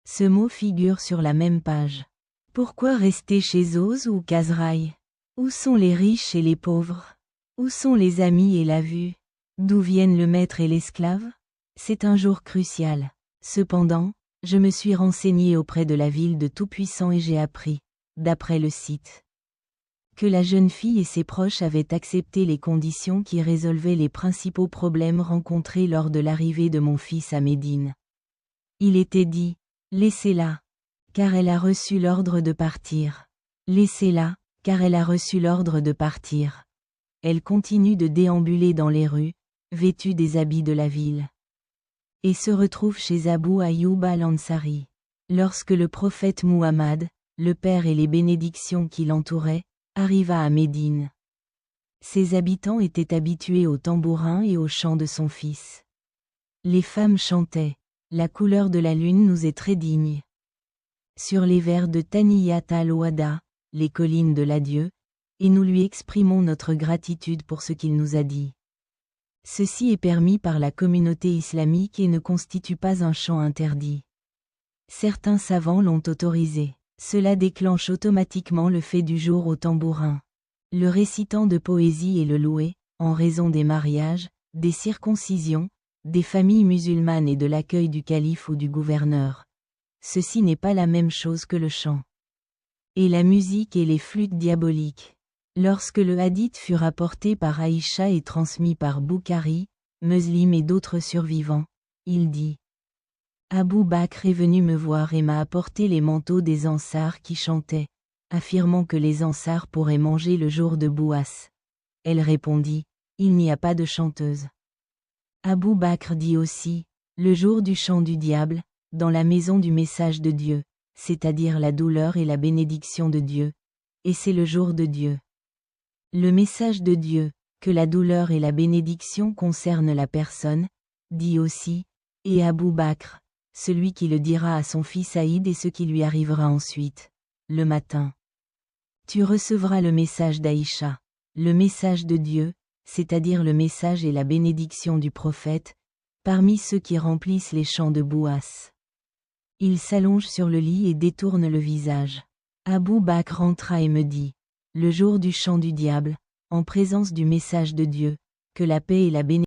Ce mot figure sur la même page. Pourquoi rester chez Oz ou Kazraï? Où sont les riches et les pauvres? Où sont les amis et la vue? D'où viennent le maître et l'esclave? C'est un jour crucial. Cependant, je me suis renseigné auprès de la ville de Tout-Puissant et j'ai appris, d'après le site, que la jeune fille et ses proches avaient accepté les conditions qui résolvaient les principaux problèmes rencontrés lors de l'arrivée de mon fils à Médine. Il était dit, laissez-la, car elle a reçu l'ordre de partir. Laissez-la, car elle a reçu l'ordre de partir. Elle continue de déambuler dans les rues, vêtue des habits de la ville, et se retrouve chez Abu Ayyub al-Ansari. Lorsque le prophète Muhammad, le père et les bénédictions qui l'entouraient, arriva à Médine, ses habitants étaient habitués au tambourin et au chant de son fils. Les femmes chantaient, la couleur de la lune nous est très digne. Sur les vers de Taniyat al-Wada, les collines de l'adieu, et nous lui exprimons notre gratitude pour ce qu'il nous a dit. Ceci est permis par la communauté islamique et ne constitue pas un chant interdit. Certains savants l'ont autorisé. Cela déclenche automatiquement le fait du jour au tambourin. Le récitant de poésie et le louer, en raison des mariages, des circoncisions, des familles musulmanes et de l'accueil du calife ou du gouverneur. Ceci n'est pas la même chose que le chant. Et la musique et les flûtes diaboliques. Lorsque le hadith fut rapporté par Aïcha et transmis par Boukhari, Muslim et d'autres survivants, il dit: Abou Bakr est venu me voir et m'a apporté les manteaux des Ansars qui chantaient, affirmant que les Ansars pourraient manger le jour de Bouas. Elle répondit: il n'y a pas de chanteuse. Abou Bakr dit aussi: le jour du chant du diable, dans la maison du message de Dieu, c'est-à-dire la douleur et la bénédiction de Dieu, et c'est le jour de Dieu. Le message de Dieu, que la douleur et la bénédiction concernent la personne, dit aussi, et Abou Bakr, celui qui le dira à son fils Haïd et ce qui lui arrivera ensuite, le matin. Tu recevras le message d'Aïcha, le message de Dieu, c'est-à-dire le message et la bénédiction du prophète, parmi ceux qui remplissent les champs de Bouas. Il s'allonge sur le lit et détourne le visage. Abou Bakr rentra et me dit: le jour du chant du diable, en présence du message de Dieu, que la paix et la bénédiction